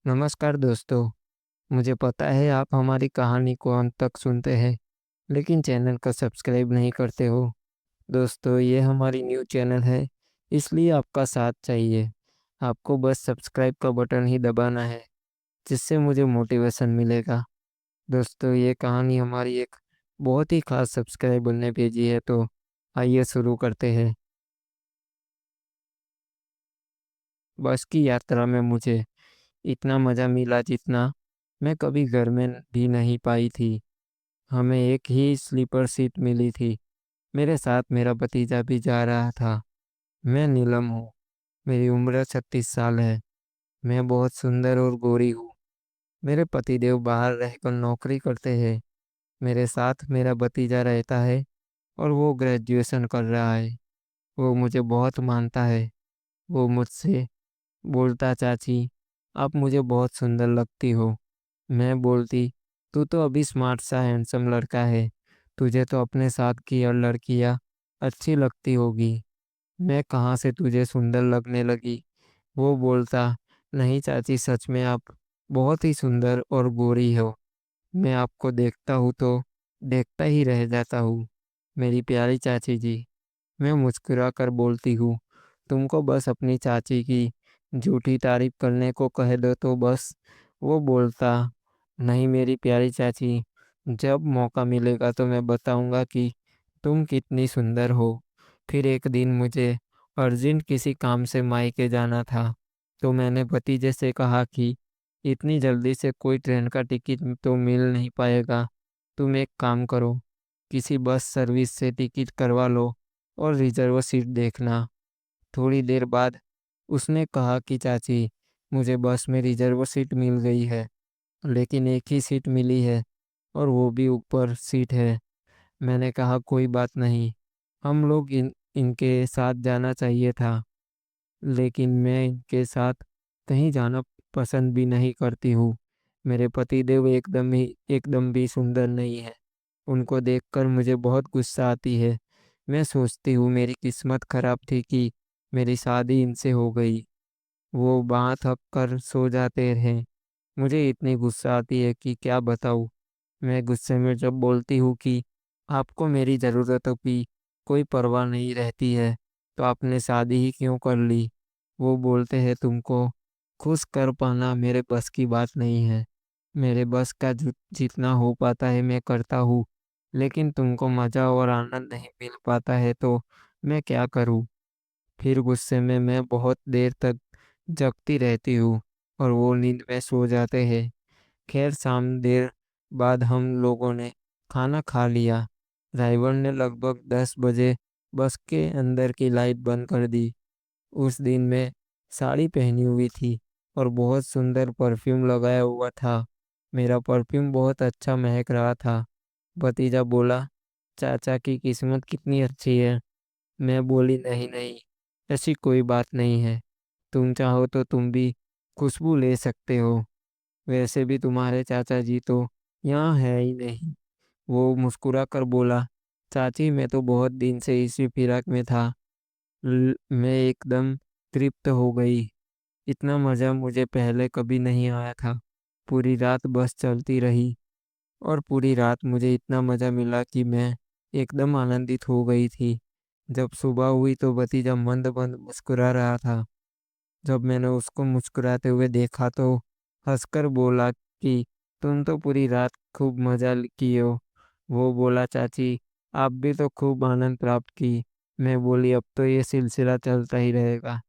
नमस्कार दोस्तों। मुझे पता है आप हमारी कहानी को अंत तक सुनते हैं, लेकिन चैनल को सब्सक्राइब नहीं करते हो। दोस्तों, ये हमारी न्यू चैनल है, इसलिए आपका साथ चाहिए। आपको बस सब्सक्राइब का बटन ही दबाना है, जिससे मुझे मोटिवेशन मिलेगा। दोस्तों, ये कहानी हमारी एक बहुत ही खास सब्सक्राइबर ने भेजी है, तो आइए शुरू करते हैं। बस की यात्रा में मुझे इतना मज़ा मिला जितना मैं कभी घर में भी नहीं पाई थी। हमें एक ही स्लीपर सीट मिली थी। मेरे साथ मेरा भतीजा भी जा रहा था। मैं नीलम हूँ। मेरी उम्र 36 साल है। मैं बहुत सुंदर और गोरी हूँ। मेरे पतिदेव बाहर रहकर नौकरी करते हैं। मेरे साथ मेरा भतीजा रहता है और वो ग्रेजुएशन कर रहा है। वो मुझे बहुत मानता है। वो मुझसे बोलता, चाची, आप मुझे बहुत सुंदर लगती हो। मैं बोलती, तू तो अभी स्मार्ट सा हैंडसम लड़का है। तुझे तो अपने साथ की और लड़कियां अच्छी लगती होगी। मैं कहाँ से तुझे सुंदर लगने लगी। वो बोलता, नहीं चाची, सच में आप बहुत ही सुंदर और गोरी हो। मैं आपको देखता हूँ तो देखता ही रह जाता हूँ। मेरी प्यारी चाची जी। मैं मुस्कुरा कर बोलती हूँ, तुमको बस अपनी चाची की झूठी तारीफ करने को कह दो तो बस। वो बोलता, नहीं मेरी प्यारी चाची, जब मौका मिलेगा तो मैं बताऊंगा कि तुम कितनी सुंदर हो। फिर एक दिन मुझे अर्जेंट किसी काम से मायके जाना था, तो मैंने भतीजे से कहा कि इतनी जल्दी से कोई ट्रेन का टिकट तो मिल नहीं पाएगा। तुम एक काम करो, किसी बस सर्विस से टिकट करवा लो और रिजर्व सीट देखना। थोड़ी देर बाद उसने कहा कि चाची, मुझे बस में रिजर्व सीट मिल गई है, लेकिन एक ही सीट मिली है और वो भी ऊपर सीट है। मैंने कहा, कोई बात नहीं, हम लोग इनके साथ जाना चाहिए था, लेकिन मैं इनके साथ कहीं जाना पसंद भी नहीं करती हूँ। मेरे पतिदेव एकदम भी सुंदर नहीं है। उनको देखकर मुझे बहुत गुस्सा आती है। मैं सोचती हूँ मेरी किस्मत खराब थी कि मेरी शादी इनसे हो गई। वो बाँह थक कर सो जाते हैं। मुझे इतनी गुस्सा आती है कि क्या बताऊँ। मैं गुस्से में जब बोलती हूँ कि आपको मेरी ज़रूरतों की कोई परवाह नहीं रहती है, तो आपने शादी ही क्यों कर ली? वो बोलते हैं, तुमको खुश कर पाना मेरे बस की बात नहीं है। मेरे बस का जितना हो पाता है मैं करता हूँ, लेकिन तुमको मज़ा और आनंद नहीं मिल पाता है तो मैं क्या करूँ? फिर गुस्से में मैं बहुत देर तक जगती रहती हूँ और वो नींद में सो जाते हैं। खैर, शाम देर बाद हम लोगों ने खाना खा लिया। ड्राइवर ने लगभग 10 बजे बस के अंदर की लाइट बंद कर दी। उस दिन मैं साड़ी पहनी हुई थी और बहुत सुंदर परफ्यूम लगाया हुआ था। मेरा परफ्यूम बहुत अच्छा महक रहा था। भतीजा बोला, चाचा की किस्मत कितनी अच्छी है। मैं बोली, नहीं नहीं, ऐसी कोई बात नहीं है। तुम चाहो तो तुम भी खुशबू ले सकते हो। वैसे भी तुम्हारे चाचा जी तो यहाँ है ही नहीं। वो मुस्कुरा कर बोला, चाची, मैं तो बहुत दिन से इसी फिराक में था। मैं एकदम तृप्त हो गई। इतना मज़ा मुझे पहले कभी नहीं आया था। पूरी रात बस चलती रही और पूरी रात मुझे इतना मज़ा मिला कि मैं एकदम आनंदित हो गई थी। जब सुबह हुई तो भतीजा मंद-मंद मुस्कुरा रहा था। जब मैंने उसको मुस्कुराते हुए देखा तो हंसकर बोला कि तुम तो पूरी रात खूब मज़ा किए हो। वो बोला, चाची, आप भी तो खूब आनंद प्राप्त की। मैं बोली, अब तो ये सिलसिला चलता ही रहेगा।